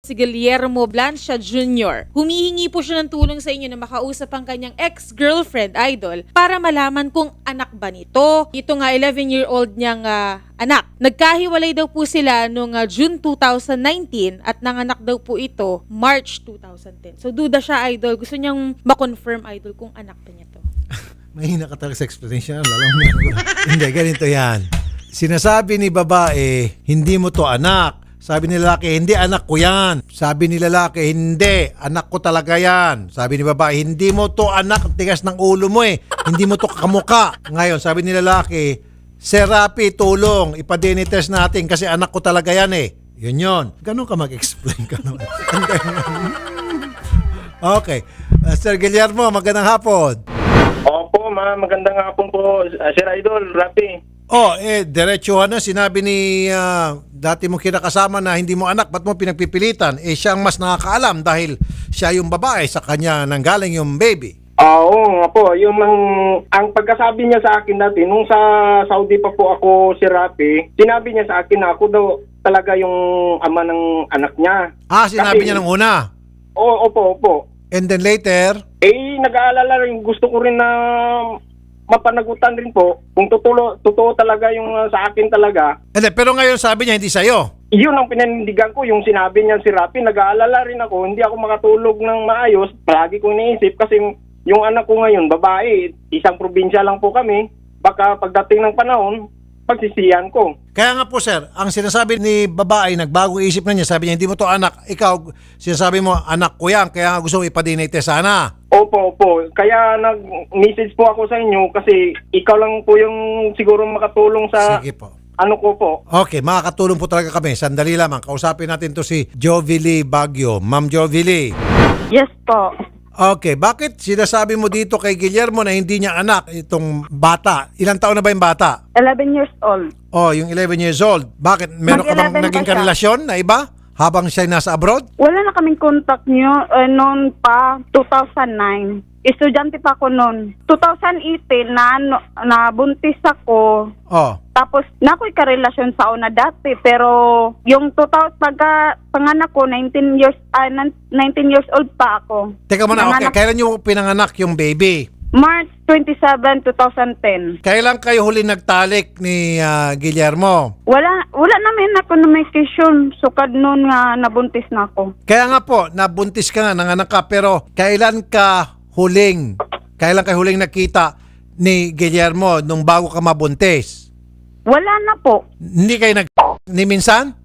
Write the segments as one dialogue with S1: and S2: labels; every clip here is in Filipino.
S1: si Guillermo Blancia Jr. Humihingi po siya ng tulong sa inyo na makausap ang kanyang ex-girlfriend, idol, para malaman kung anak ba nito. Ito nga, 11-year-old niyang anak. Nagkahiwalay daw po sila noong June 2019 at nanganak daw po ito March 2010. So duda siya, idol. Gusto niyang makonfirm, idol, kung anak pa niya to.
S2: Mahina ka talaga sa explanation. Hindi, ganito yan. Sinasabi ni babae, hindi mo to anak. Sabi ni lalaki, hindi, anak ko yan. Sabi ni lalaki, hindi, anak ko talaga yan. Sabi ni babae, hindi mo to anak, tigas ng ulo mo eh. Hindi mo to kamuka. Ngayon, sabi ni lalaki, Sir Rapi, tulong, ipa-DNA test natin kasi anak ko talaga yan eh. Yun. Ganun ka mag-explain ka naman. Okay. Sir Guillermo, magandang hapon.
S3: Opo, magandang hapon po, Sir Idol, Rapi.
S2: Diretsuhan na, sinabi ni dati mo kinakasama na hindi mo anak, ba't mo pinagpipilitan? Siya ang mas nakakaalam dahil siya yung babae, sa kanya nanggaling yung baby.
S3: Oo nga po, ang pagkasabi niya sa akin dati, nung sa Saudi pa po ako, Sir Rapi, sinabi niya sa akin na ako daw talaga yung ama ng anak niya.
S2: Sinabi niya nung una?
S3: Opo.
S2: And then later?
S3: Nag-aalala rin, gusto ko rin na mapanagutan rin po kung totoo talaga yung sa akin talaga.
S2: Pero ngayon sabi niya hindi sa'yo.
S3: Yun ang pinanindigan ko, yung sinabi niya si Rapi, nag-aalala rin ako, hindi ako makatulog ng maayos, palagi kong iniisip kasi yung anak ko ngayon, babae, isang probinsya lang po kami, baka pagdating ng panahon, pagsisiyan ko.
S2: Kaya nga po sir, ang sinasabi ni babae, nagbago isip na niya, sabi niya hindi mo to anak, ikaw sinasabi mo anak ko yan, kaya nga gusto mo ipa-DNA test sana.
S3: Opo. Kaya nag-message po ako sa inyo kasi ikaw lang po yung siguro makatulong sa
S2: Sige po.
S3: ano ko po.
S2: Okay, makakatulong po talaga kami. Sandali lamang. Kausapin natin to si Jovely Baguio. Ma'am Jovely.
S4: Yes po.
S2: Okay, bakit sinasabi mo dito kay Guillermo na hindi niya anak itong bata? Ilang taon na ba yung bata?
S4: 11 years old.
S2: Yung 11 years old. Bakit? Meron ka bang
S4: Mag-11
S2: naging
S4: pa siya.
S2: karelasyon na iba? Habang siya nasa abroad?
S4: Wala na kaming contact niyo noon pa 2009. Estudyante pa ako noon. 2018 na buntis ako. Tapos nakoy karelasyon sa una dati pero yung pagka panganak ko 19 years old pa ako.
S2: Teka muna, okay.
S4: Nanganak-
S2: Kailan niyo pinanganak yung baby?
S4: March 27, 2010.
S2: Kailan kayo huli nagtalik ni Guillermo?
S4: Wala namin na communication sukad noon nga nabuntis na ako.
S2: Kaya nga po, nabuntis ka nga, nanganak ka, pero kailan kayo huling nakita ni Guillermo nung bago ka mabuntis?
S4: Wala na po.
S2: Hindi kayo ni minsan?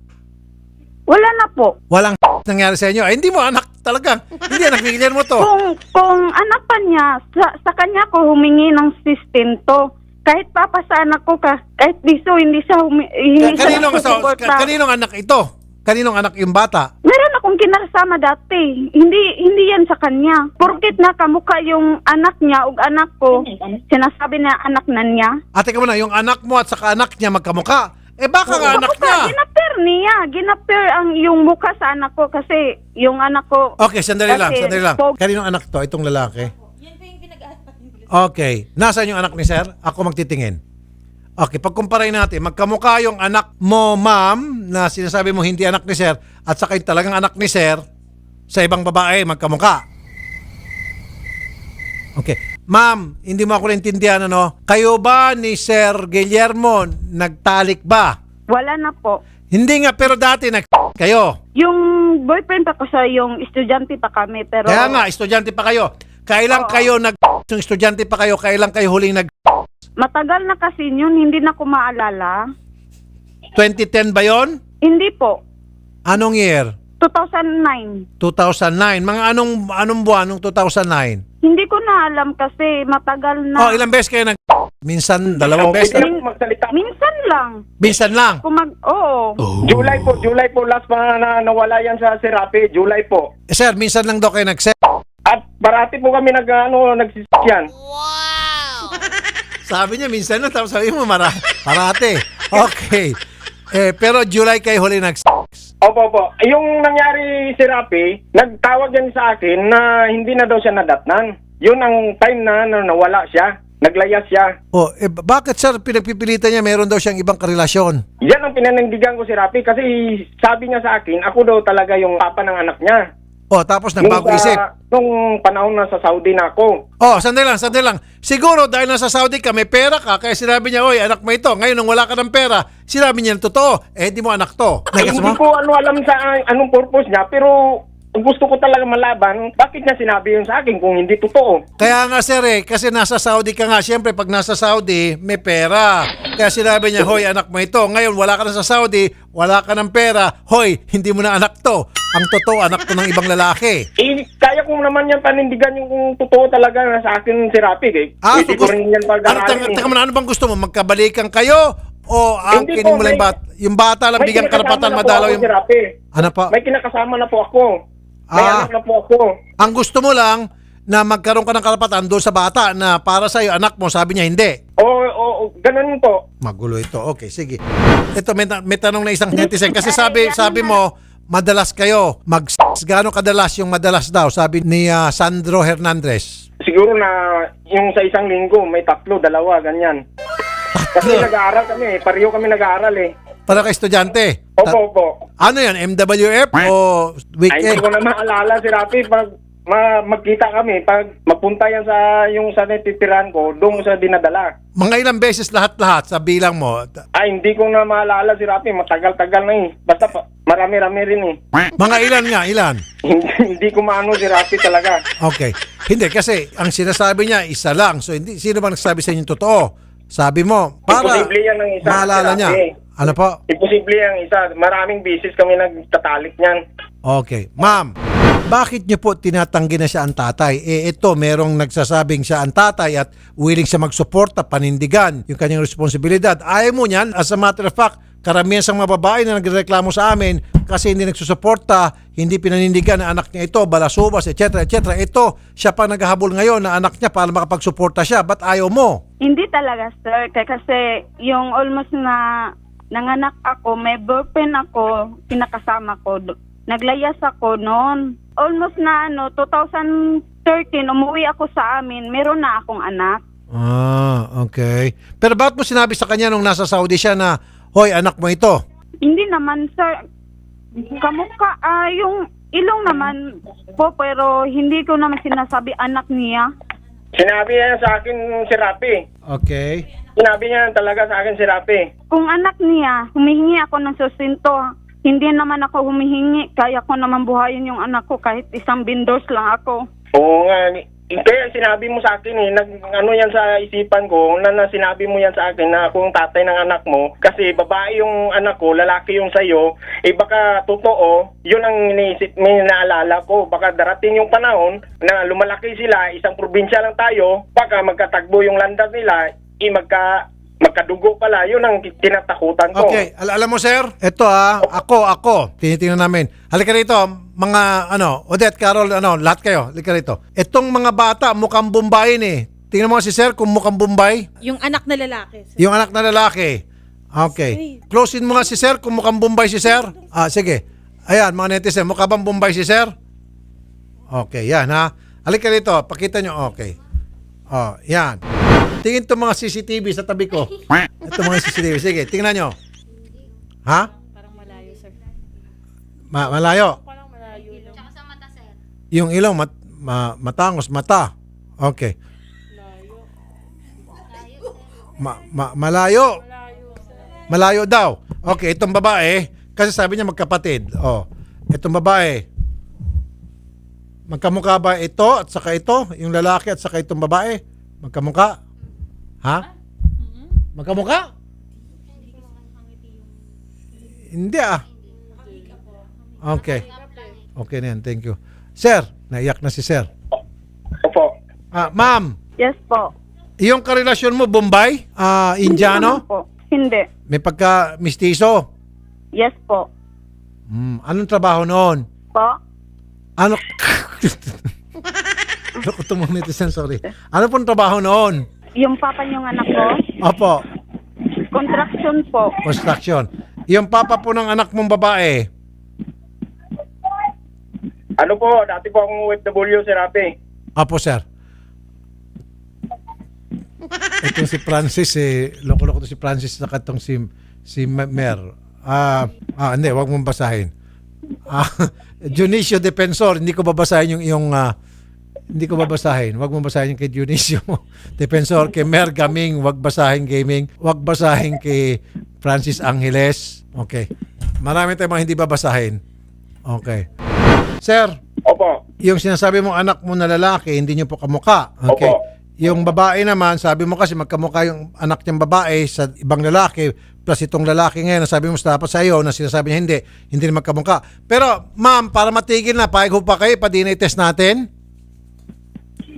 S4: Wala na po.
S2: Walang nangyari sa inyo? Ay, hindi mo anak talaga. Hindi anak ni Guillermo to.
S4: Kung anak pa niya, sa kanya ko humingi ng sustento. Kahit papa sa anak ko, kahit hindi siya humingi
S2: Kaninong anak ito? Kaninong anak yung bata?
S4: Meron akong kinasama dati. Hindi yan sa kanya. Porkit nakamukha yung anak niya ug anak ko, sinasabi na anak na niya.
S2: Ate ka muna, yung anak mo at saka anak niya magkamukha. Baka nga anak niya.
S4: Ginapir ang yung mukha sa anak ko kasi yung anak ko.
S2: Okay, sandali lang. Kaninong anak to? Itong lalaki?
S1: Yan po yung pinag-aapat nila.
S2: Okay. Nasaan yung anak ni sir? Ako magtitingin. Okay, pagkumparay natin, magkamukha yung anak mo, ma'am, na sinasabi mo hindi anak ni sir, at saka yung talagang anak ni sir, sa ibang babae, magkamukha. Okay. Ma'am, hindi mo ako naintindihan, ano? Kayo ba ni Sir Guillermo nagtalik ba?
S4: Wala na po.
S2: Hindi nga, pero dati kayo.
S4: Yung boyfriend pa ko sa yung estudyante pa kami pero
S2: Kaya nga, estudyante pa kayo. Kailan kayo yung estudyante pa kayo, kailan kayo huling
S4: matagal na kasi yun, hindi na ko maalala.
S2: 2010 ba yon?
S4: Hindi po.
S2: Anong year?
S4: 2009.
S2: 2009. Mga anong buwan ng 2009?
S4: Hindi ko na alam kasi matagal na.
S2: Ilang beses kayo minsan, dalawang beses?
S3: Magsalita.
S4: Minsan lang.
S2: Minsan lang?
S4: Oo.
S3: July po last pa na nawala yan sa Serape, July po.
S2: Sir, minsan lang daw kayo
S3: At parati po kami nagsisyan.
S2: Sabi niya, minsan lang, tapos sabi mo, parate. Okay. Pero July kayo huli
S3: Opo. Yung nangyari si Rapi, nagtawag yan sa akin na hindi na daw siya nadatnan. Yun ang time na nawala siya. naglayas siya.
S2: Oh, bakit sir pinagpipilitan niya meron daw siyang ibang karelasyon?
S3: Yan ang pinanindigan ko si Rapi kasi sabi niya sa akin, ako daw talaga yung papa ng anak niya.
S2: Oh, tapos nagbago isip.
S3: Nung panahon na sa Saudi na ako.
S2: Oh, sandali lang. Siguro dahil nasa Saudi ka, may pera ka, kaya sinabi niya, oy, anak mo ito. Ngayon, nung wala ka ng pera, sinabi niya, totoo. Hindi mo anak to.
S3: Hindi ko alam sa anong purpose niya, pero gusto ko talaga malaban, bakit niya sinabi yun sa akin kung hindi totoo?
S2: Kaya nga sir kasi nasa Saudi ka nga, siyempre pag nasa Saudi, may pera. Kaya sinabi niya, hoy, anak mo ito. Ngayon, wala ka na sa Saudi, wala ka ng pera, hoy, hindi mo na anak to. Ang totoo, anak to ng ibang lalaki.
S3: Kaya ko naman yan panindigan yung kung totoo talaga na sa akin si Rapi. Hindi ko rin yan pag-aralan.
S2: Ano bang gusto mo? Magkabalikan kayo? O
S3: Hindi
S2: kinin
S3: po,
S2: mo lang yung bata lang bigyan karapatan madalaw yung...
S3: Si Rapi.
S2: Ano pa?
S3: May kinakasama na po ako. May anak na po ako.
S2: Ang gusto mo lang na magkaroon ka ng karapatan doon sa bata na para sa'yo, anak mo, sabi niya hindi.
S3: Oo, ganun po.
S2: Magulo ito. Okay, sige. Ito, may tanong na isang netizen. Kasi sabi mo, madalas kayo. Gaano kadalas yung madalas daw? Sabi ni Sandro Hernandez.
S3: Siguro na yung sa isang linggo, may 3, 2, ganyan. Kasi nag-aaral kami. Pareho kami nag-aaral eh.
S2: Para ka estudyante?
S3: Opo.
S2: Ano yan? MWF o
S3: Ay, hindi
S2: weekend?
S3: ko na maalala si Rapi pag magkita kami, pag mapunta yan sa yung sa natitirahan ko, doon sa dinadala.
S2: Mga ilang beses lahat-lahat sa bilang mo?
S3: Ay, hindi ko na maalala si Rapi, matagal-tagal na eh. Basta marami-rami rin eh.
S2: Mga ilan nga? Ilan?
S3: Hindi ko maano si Rapi talaga.
S2: Okay. Hindi kasi ang sinasabi niya isa lang. So hindi sino bang nagsabi sa inyo totoo? Sabi mo para
S3: Imposible yan ng isa.
S2: maalala
S3: si
S2: niya.
S3: Rapi.
S2: Ano po?
S3: Imposible yung isa. Maraming beses kami nagtatalik niyan.
S2: Okay. Ma'am, bakit niyo po tinatanggi na siya ang tatay? Ito, merong nagsasabing siya ang tatay at willing siya magsuporta, panindigan yung kanyang responsibilidad. Ayaw mo niyan. As a matter of fact, karamihan sa mga babae na nagreklamo sa amin kasi hindi nagsusuporta, hindi pinanindigan na anak niya ito, balasubas, etc. etc. Ito, siya pa naghahabol ngayon na anak niya para makapagsuporta siya. Ba't ayaw mo?
S4: Hindi talaga, sir. Kasi yung almost na nanganak ako, may boyfriend ako, kinakasama ko. Naglayas ako noon. Almost na 2013, umuwi ako sa amin, meron na akong anak.
S2: Okay. Pero bakit mo sinabi sa kanya nung nasa Saudi siya na, hoy, anak mo ito?
S4: Hindi naman, sir. Kamukha, yung ilong naman po, pero hindi ko naman sinasabi anak niya.
S3: Sinabi niya sa akin si Rapi.
S2: Okay.
S3: Sinabi niya talaga sa akin si Rapi.
S4: Kung anak niya, humihingi ako ng sustento. Hindi naman ako humihingi. Kaya ko naman buhayin yung anak ko kahit isang bindos lang ako.
S3: Oo nga. Kaya sinabi mo sa akin ano yan sa isipan ko, na sinabi mo yan sa akin na ako yung tatay ng anak mo, kasi babae yung anak ko, lalaki yung sayo, baka totoo, yun ang iniisip, may naalala ko, baka darating yung panahon na lumalaki sila, isang probinsya lang tayo, baka magkatagbo yung landas nila, magkadugo pala, yun ang tinatakutan ko.
S2: Okay, alam mo sir, ito ako, tinitingnan namin. Halika rito, mga Odette, Carol, lahat kayo, halika rito. Itong mga bata, mukhang Bombay eh. Tingnan mo si sir kung mukhang Bombay.
S1: Yung anak na lalaki. Sir.
S2: Yung anak na lalaki. Okay. Close in mo nga si sir kung mukhang Bombay si sir. Sige. Ayan, mga netizen, mukha bang Bombay si sir? Okay, yan ha. Halika rito, pakita nyo, okay. Yan. Tingin to mga CCTV sa tabi ko. Ito mga CCTV. Sige, tingnan nyo. Ha?
S1: Parang malayo, sir.
S2: Malayo.
S1: Parang malayo.
S5: Tsaka sa mata, sir.
S2: Yung ilong, matangos, mata. Okay. Malayo. Malayo daw. Okay, itong babae, kasi sabi niya magkapatid. Itong babae, magkamukha ba ito at saka ito? Yung lalaki at saka itong babae? Magkamukha? Ha? Magkamukha? Hindi Okay. Okay na yan, thank you. Sir, naiyak na si sir.
S3: Opo.
S2: Ma'am,
S4: Yes po.
S2: yung karelasyon mo, Bombay? Indiano?
S4: Hindi naman po. Hindi.
S2: May pagka-mistiso?
S4: Yes po.
S2: Anong trabaho noon?
S4: Po?
S2: Ano? Ano ko itong mga netizen, sorry. Ano pong trabaho noon?
S4: Yung papa niyong anak ko,
S2: Opo,
S4: construction po.
S2: construction. Yung papa po ng anak mong babae,
S3: Ano po, dati po akong OFW si Rapi.
S2: Opo, sir. Itong si Francis loko-loko to si Francis na katong si Mer. Hindi, wag mong basahin. Dionisio Defensor, hindi ko babasahin hindi ko babasahin. Wag mong basahin yung kay Dionisio Defensor, kay Mer Gaming, wag basahin gaming. Wag basahin kay Francis Angeles. Okay. Marami tayong mga hindi babasahin. Okay. Sir,
S3: Opo.
S2: yung sinasabi mong anak mo na lalaki, hindi niyo po kamukha. Okay.
S3: Opo.
S2: Yung babae naman, sabi mo kasi magkamukha yung anak niyang babae sa ibang lalaki, plus itong lalaki ngayon, sabi mo dapat sa iyo, na sinasabi niya hindi na magkamukha. Pero, ma'am, para matigil na, payag ho pa kayo, pa-DNA test natin?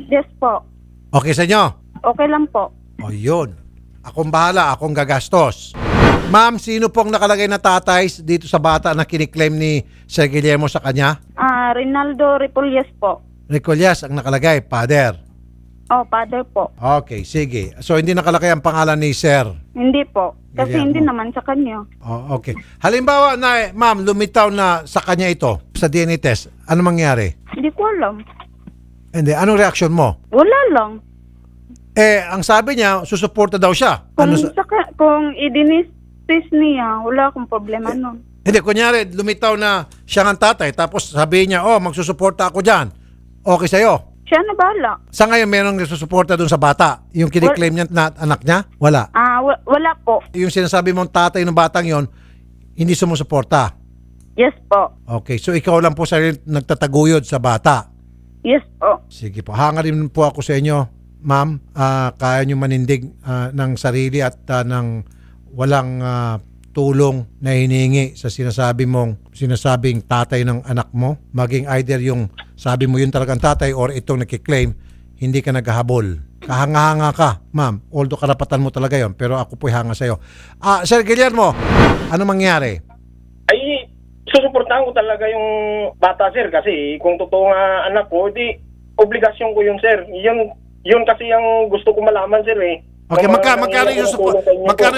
S4: Yes po.
S2: Okay sa inyo?
S4: Okay lang po.
S2: O yun. Akong bahala, akong gagastos. Ma'am, sino pong nakalagay na tatay dito sa bata na kiniklaim ni Sir Guillermo sa kanya?
S4: Rinaldo Repulles po.
S2: Recollas ang nakalagay, father.
S4: Father po.
S2: Okay, sige. So, hindi nakalagay ang pangalan ni Sir?
S4: Hindi po. Kasi
S2: Guillermo.
S4: hindi naman sa kanya.
S2: Oh, okay. Halimbawa na, ma'am, lumitaw na sa kanya ito sa DNA test. Ano mangyari?
S4: Hindi ko alam.
S2: Hindi. Anong reaksyon mo?
S4: Wala lang.
S2: Ang sabi niya, susuporta daw siya.
S4: Kung idinistis niya, wala akong problema nun.
S2: Hindi, kunyari, lumitaw na siya ng tatay, tapos sabihin niya, magsusuporta ako dyan. Okay sa'yo.
S4: Siya na bahala.
S2: Sa ngayon, merong nagsusuporta dun sa bata. Yung kiniklaim niya na anak niya, wala.
S4: Wala po.
S2: Yung sinasabi mong tatay ng batang yon, hindi sumusuporta.
S4: Yes po.
S2: Okay, so ikaw lang po sarili nagtataguyod sa bata.
S4: Yes po.
S2: Sige po. Hangarin po ako sa inyo, ma'am. Kaya nyo manindig ng sarili at ng walang tulong na hiningi sa sinasabing tatay ng anak mo. Maging either yung sabi mo yun talagang tatay or itong nakiklaim, hindi ka naghahabol. Kahanga-hanga ka, ma'am. Although karapatan mo talaga yon, pero ako po'y hanga sa'yo. Sir Guillermo, ano mangyari?
S3: Ay, susuportahan ko talaga yung bata, sir, kasi kung totoo nga anak ko, di obligasyon ko yun, sir. Yun kasi ang gusto ko malaman, sir, eh.
S2: Okay, magkano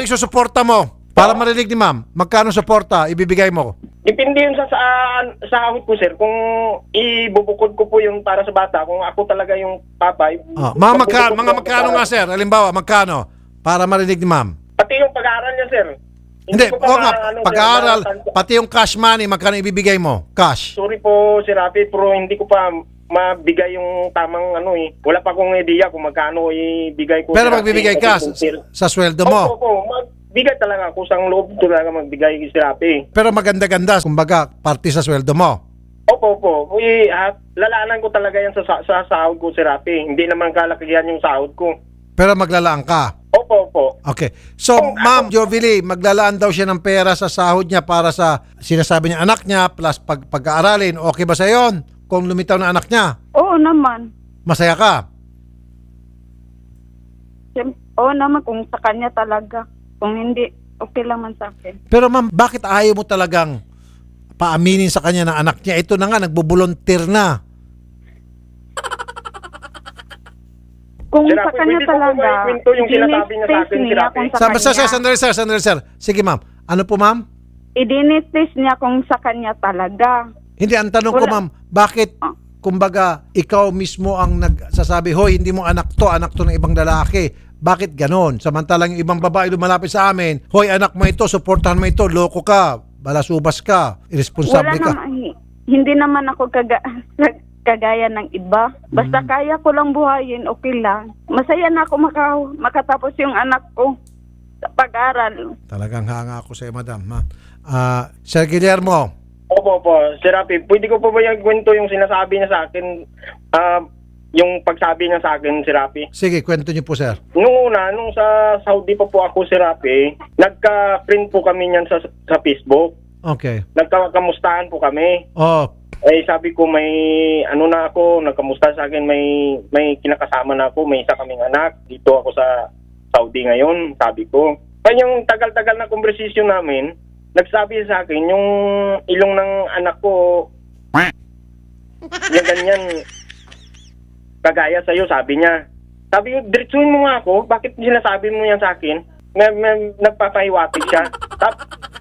S2: yung susuporta mo? Para marinig ni ma'am, magkano suporta ibibigay mo?
S3: Depende yun sa sahod ko, sir. Kung ibubukod ko po yung para sa bata, kung ako talaga yung papa.
S2: Magkano nga, sir? Halimbawa, magkano? Para marinig ni ma'am.
S3: Pati yung pag-aaral niya, sir.
S2: Hindi,
S3: ko pa
S2: pag-aaral,
S3: sir,
S2: pati yung cash money, magkano ibibigay mo? Cash.
S3: Sorry po, Sir Rafi, pero hindi ko pa mabigay yung tamang Wala pa akong idea kung magkano ibigay ko.
S2: Pero
S3: Sir
S2: magbibigay
S3: Rafi,
S2: ka
S3: kasi
S2: sa sweldo mo.
S3: Opo, magbigay talaga ako sa loob talaga magbigay, Sir Rafi.
S2: Pero maganda-ganda, kumbaga, parte sa sweldo mo.
S3: Opo. Lalaanan ko talaga yan sa sahod ko, Sir Rafi. Hindi naman kalakihan yung sahod ko.
S2: Pero maglalaan ka.
S3: Opo.
S2: Okay. So, Ma'am Jovely, maglalaan daw siya ng pera sa sahod niya para sa sinasabi niya anak niya plus pag-aaralin. Okay ba sa yon? Kung lumitaw na anak niya,
S4: Oo naman.
S2: masaya ka?
S4: Oo naman kung sa kanya talaga. Kung hindi, okay lang man sa akin.
S2: Pero ma'am, bakit ayaw mo talagang paaminin sa kanya na anak niya? Ito na nga, nagbo-volunteer na.
S4: Kung
S3: Sir
S4: sa
S3: Rafi,
S4: kanya
S3: pwede po
S4: talaga,
S3: ba ikwento yung sinasabi niya sa akin, Sir Rafi?
S2: Sandali, sir. Sige ma'am. Ano po ma'am?
S4: Idinitis niya kung sa kanya talaga.
S2: Hindi, ang tanong ko ma'am, bakit kumbaga ikaw mismo ang nagsasabi, hoy, hindi mo anak to ng ibang lalaki. Bakit ganon? Samantalang yung ibang babae lumalapit sa amin, hoy, anak mo ito, suportahan mo ito, loko ka, balasubas ka, irresponsable ka.
S4: Hindi naman ako kagaya ng iba. Basta kaya ko lang buhayin, okay lang. Masaya na ako makatapos yung anak ko sa pag-aral.
S2: Talagang hanga ako sa iyo, madam. Sir Guillermo.
S3: Opo. Sir Rafi, pwede ko po ba yung kwento yung sinasabi niya sa akin, yung pagsabi niya sa akin, Sir Rafi?
S2: Sige, kwento niyo po, sir.
S3: Nung sa Saudi pa po ako, Sir Rafi, nagka-print po kami niyan sa Facebook.
S2: Okay.
S3: Nagkakamustahan po kami.
S2: Oh,
S3: Sabi ko may na ako, nagkamusta sa akin, may kinakasama na ako, may isa kaming anak. Dito ako sa Saudi ngayon, sabi ko. Kanyang tagal-tagal na konversasyon namin, nagsabi sa akin, yung ilong ng anak ko, yung ganyan, kagaya sa'yo, sabi niya. Sabi ko, diretsuhin mo nga ako, bakit sinasabi mo yan sa akin? Nagpapahiwatig siya.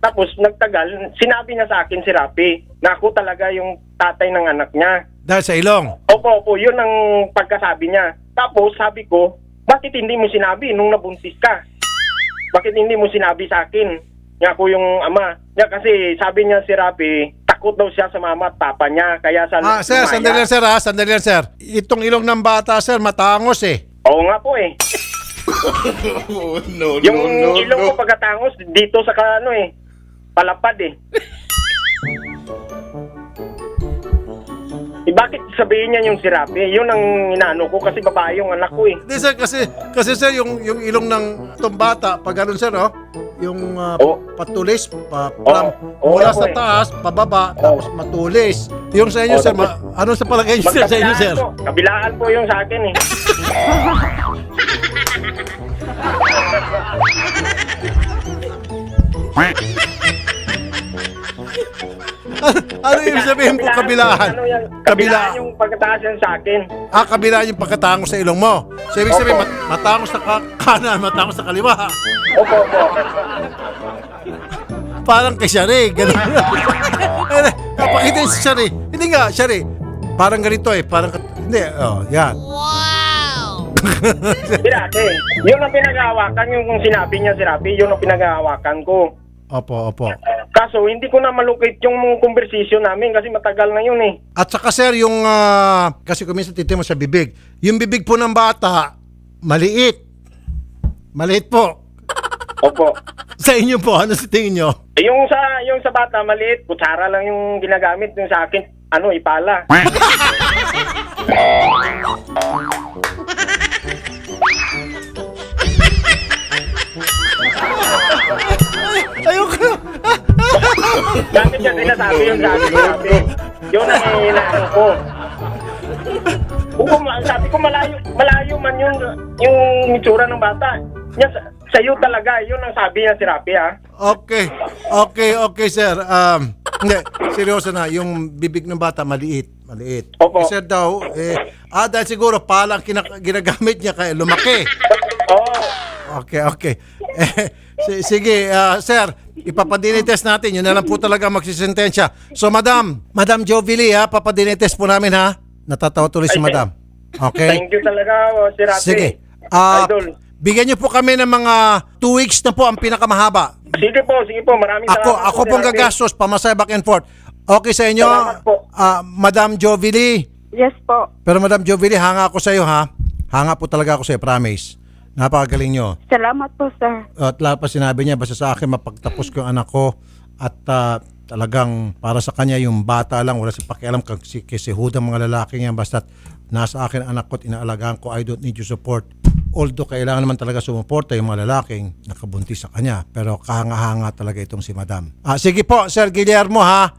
S3: Tapos, nagtagal, sinabi niya sa akin, si Rafi, na ako talaga yung tatay ng anak niya.
S2: dahil sa ilong.
S3: Opo, yun ang pagkasabi niya. Tapos, sabi ko, bakit hindi mo sinabi nung nabuntis ka? Bakit hindi mo sinabi sa akin? Nga ako yung ama. Nga kasi sabi niya si Rapi, takot daw siya sa mama at papa niya. Kaya sa
S2: Sir, sandali lang sir ha, sandali lang sir. Itong ilong ng bata sir, matangos eh.
S3: Oo nga po eh. Yung ilong ko pagkatangos dito sa palapad eh. Bakit sabihin niya yung si Rapi? Yun ang inaano ko kasi babae yung anak ko eh.
S2: Hindi sir, kasi sir, yung ilong ng itong bata, pag ganun sir, oh, yung patulis, mula sa taas, pababa, tapos matulis. Yung sa inyo sir, ano sa palagay niyo sir, sa inyo sir?
S3: Kabilaan po yung sa akin eh.
S2: Ano yung sabihin po kabilaan?
S3: Kabilaan yung pagkataas yan sa akin.
S2: Kabilaan yung pagkatangos sa ilong mo. So, ibig sabihin, matangos sa kanan, matangos sa kaliwa.
S3: Opo.
S2: Parang kay Shari, gano'n. Kapakita yung si Shari. Hindi nga, Shari. Parang ganito eh. Hindi, yan.
S3: Pirate, yun ang pinag-aawakan yung sinabi niya si Rapi, yun ang pinag-aawakan ko.
S2: Opo.
S3: Kaso hindi ko na malukit yung conversation namin kasi matagal na yun eh.
S2: At saka sir, yung, kasi kung minsan titin mo sa bibig, yung bibig po ng bata, maliit. Maliit po.
S3: Opo.
S2: Sa inyo po, ano sa tingin nyo?
S3: Yung sa bata maliit, kutsara lang yung ginagamit, yung sa akin, ipala.
S2: Ayoko.
S3: Bakit niya sinasabi yung sabi? Yun ang inaano ko. Sabi ko malayo man yung itsura ng bata. Yan, sa'yo talaga, yun ang sabi niya si Rapi ha.
S2: Okay, sir. Hindi, seryoso na, yung bibig ng bata maliit.
S3: Opo.
S2: Sir daw, dahil siguro palang ginagamit niya kaya lumaki.
S3: Oo.
S2: Okay. Sige, sir, ipapadinitest natin. Yun na lang po talaga magsisentensya. So, Madam Jovili, papadinitest po namin ha. Natatawa tuloy si Madam. Okay?
S3: Thank you talaga, si Rapi.
S2: Sige.
S3: Idol.
S2: Bigyan niyo po kami ng mga 2 weeks na po ang pinakamahaba.
S3: Sige po. Maraming salamat.
S2: Ako pong gagastos, pamasay back and forth. Okay sa inyo,
S3: Salamat po.
S2: Madam Jovili.
S4: Yes po.
S2: Pero Madam Jovili, hanga ako sa iyo ha. Hanga po talaga ako sa iyo, promise. Napakagaling nyo.
S4: Salamat po, sir.
S2: At lahat pa sinabi niya, basta sa akin mapagtapos ko yung anak ko at talagang para sa kanya yung bata lang, wala si pakialam kasi hudang mga lalaki niya, basta nasa akin anak ko at inaalagaan ko, I don't need your support. Although kailangan naman talaga sumuporta yung mga lalaking nakabuntis sa kanya, pero kahanga-hanga talaga itong si Madam. Sige po, Sir Guillermo ha,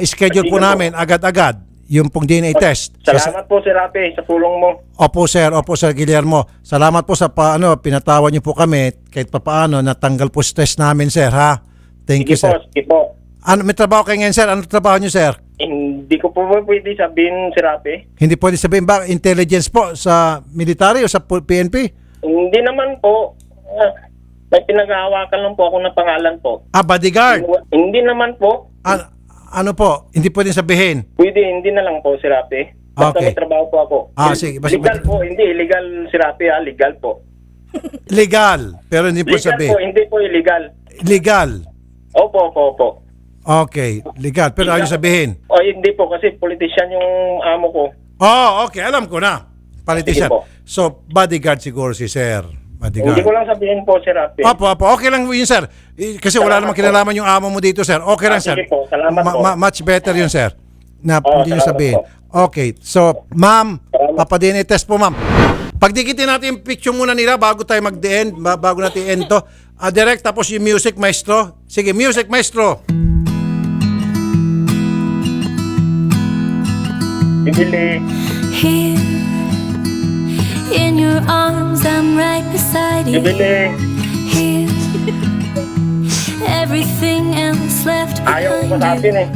S2: schedule po namin agad-agad yung pong DNA test.
S3: Salamat po, si Rapi, sa tulong mo.
S2: Opo Sir Guillermo. Salamat po sa pinatawad niyo po kami kahit papaano natanggal po stress namin sir ha. Thank you sir.
S3: Sige po.
S2: Ano may trabaho kayo ngayon sir? Ano trabaho niyo sir?
S3: Hindi ko po pwede sabihin si Rapi.
S2: Hindi pwede sabihin ba intelligence po sa military o sa PNP?
S3: Hindi naman po. May pinag-aawakan lang po ako ng pangalan po.
S2: Bodyguard.
S3: Hindi naman po.
S2: Ano po? Hindi pwede sabihin.
S3: Pwede, hindi na lang po si Rapi. Basta
S2: Okay.
S3: may trabaho po ako.
S2: Sige.
S3: Legal po, hindi illegal si Rapi ha. Legal po.
S2: Legal. Pero hindi po
S3: Legal
S2: sabihin.
S3: po, hindi po illegal.
S2: Legal.
S3: Opo.
S2: Okay. Legal. Pero ayaw sabihin.
S3: O hindi po kasi politician yung amo ko.
S2: Okay. Alam ko na. Politician.
S3: Sige po.
S2: So, bodyguard siguro si sir. Bodyguard.
S3: Hindi ko lang sabihin po si Rapi.
S2: Opo. Okay lang yun, sir. Kasi wala namang kinalaman yung amo mo dito, sir. Okay lang, sir.
S3: Sige po, salamat po.
S2: Much better yun, sir. Na hindi nyo
S3: salamat
S2: sabihin.
S3: po.
S2: Okay. So, ma'am, papadina test po, ma'am. Pagdikitin natin yung picture muna nila bago tayo mag-end, bago natin end to. Direct, tapos yung music, maestro. Sige, music, maestro.
S3: Bibili.
S5: Here in your arms, I'm right beside you.
S3: Bibili.
S5: Here, everything else left
S3: Ayaw ko
S5: behind
S3: masapin
S5: you.
S3: eh.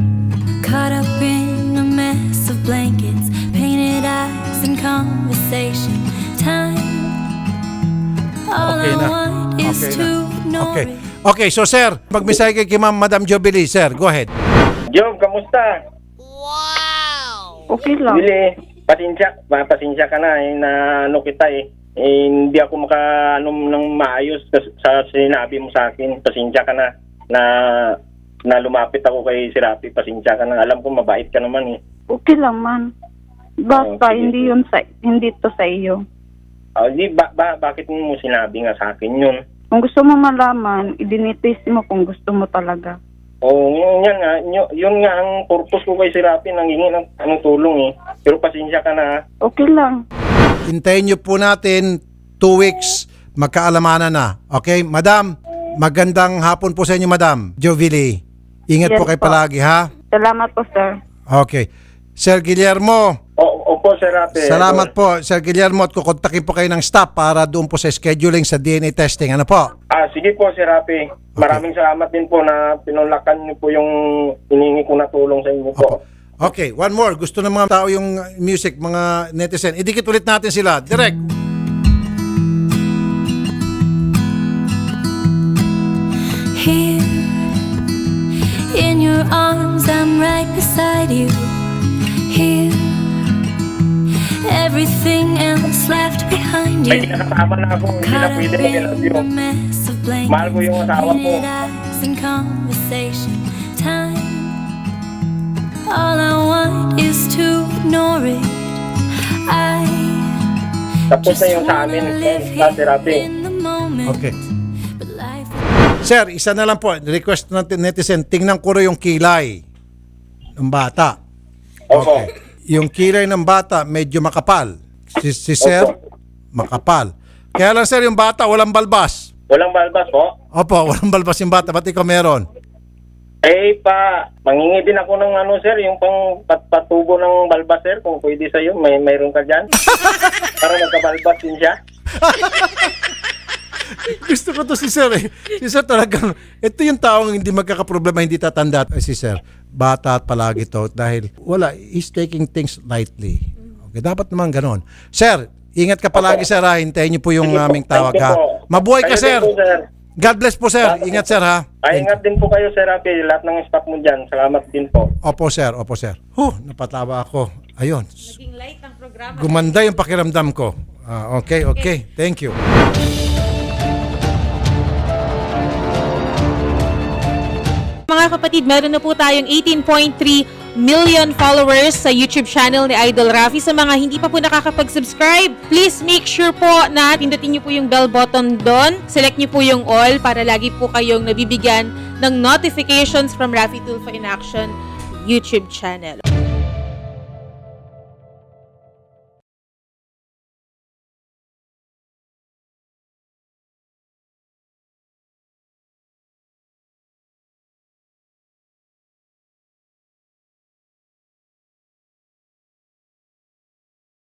S5: Caught up in a mess of blankets, painted eyes and conversation. Time. All
S2: Okay
S5: I
S2: na.
S5: want is
S2: Okay
S5: to
S2: na.
S5: know
S2: Okay.
S5: it.
S2: Okay, so sir, magmisay kay Madam Jobili, sir. Go ahead.
S3: Job, kamusta?
S4: Okay lang.
S3: Bili. Pasensya ka na eh, na ano kita eh. hindi ako makaanom ng maayos sa sinabi mo sa akin. Pasensya ka na lumapit ako kay si Rafi. Pasensya ka na. Alam ko mabait ka naman eh.
S4: Okay lang man. Basta
S3: sige.
S4: hindi to sa iyo.
S3: Bakit mo sinabi nga sa akin yun?
S4: Kung gusto mo malaman, idinitis mo kung gusto mo talaga.
S3: Yun nga ang purpose ko kay si Rafi, nanghingi ng tulong eh. Pero pasensya ka na.
S4: Okay lang.
S2: Hintayin niyo po natin 2 weeks, magkaalamanan na. Okay, Madam, magandang hapon po sa inyo, Madam Jovili. Ingat
S4: Yes
S2: po kayo
S4: po.
S2: palagi, ha?
S4: Salamat po, sir.
S2: Okay. Sir Guillermo,
S3: Opo, Sir Rafi.
S2: salamat po, Sir Guillermo, at kukontakin po kayo ng staff para doon po sa scheduling sa DNA testing. Ano po?
S3: Sige po, Sir Rafi. Maraming salamat din po na pinulakan niyo po yung hiningi ko na tulong sa inyo po.
S2: Okay, one more. Gusto ng mga tao yung music, mga netizen. Idikit ulit natin sila. Direct.
S5: Here in your arms, I'm right beside you. Here, everything else left behind
S3: May
S5: you.
S3: kinakasama na ako. Hindi na
S5: Caught up
S3: pwede mag-love
S5: in
S3: you.
S5: a mess of
S3: Mahal ko yung asawa ko.
S5: painted eyes and conversation time. All I want is to ignore it. I
S3: Tapos na
S5: just
S3: yung sa amin.
S5: wanna live
S3: Sir Rafi.
S5: here in the moment.
S2: Okay.
S5: But life
S2: Sir, isa na lang po. Request natin netizen. Tingnan ko rin yung kilay ng bata.
S3: Opo.
S2: Yung kilay ng bata medyo makapal. Si Sir, makapal. Kaya lang sir, yung bata walang balbas.
S3: Walang balbas po?
S2: Opo, walang balbas yung bata. Ba't ikaw meron?
S3: Mangingi din ako ng sir, yung pang patubo ng balbas, sir, kung pwede sa'yo, mayroon ka dyan. Para magkabalbas din siya.
S2: Gusto ko to si Sir eh. Si Sir talagang, ito yung taong hindi magkakaproblema, hindi tatanda. Si Sir, bata at palagi to dahil he's taking things lightly. Okay, dapat naman ganon. Sir, ingat ka palagi sir ha. Hintayin niyo po yung
S3: Sige po.
S2: aming tawag
S3: Thank you
S2: ha.
S3: po.
S2: Mabuhay ka
S3: Kayo
S2: sir.
S3: din po, sir.
S2: God bless po sir. Ingat sir ha.
S3: Ingat din po kayo, Sir Rafi. Lahat ng staff mo dyan. Salamat din po.
S2: Opo sir, opo sir. Napatawa ako. Ayun.
S1: Naging light ang programa.
S2: Gumanda yung pakiramdam ko. Okay. Thank you.
S1: Mga kapatid, meron na po tayong 18.3 million followers sa YouTube channel ni Idol Rafi. Sa mga hindi pa po nakakapag-subscribe, please make sure po na pindutin niyo po yung bell button doon. Select niyo po yung all para lagi po kayong nabibigyan ng notifications from Rafi Tulfo in Action YouTube channel.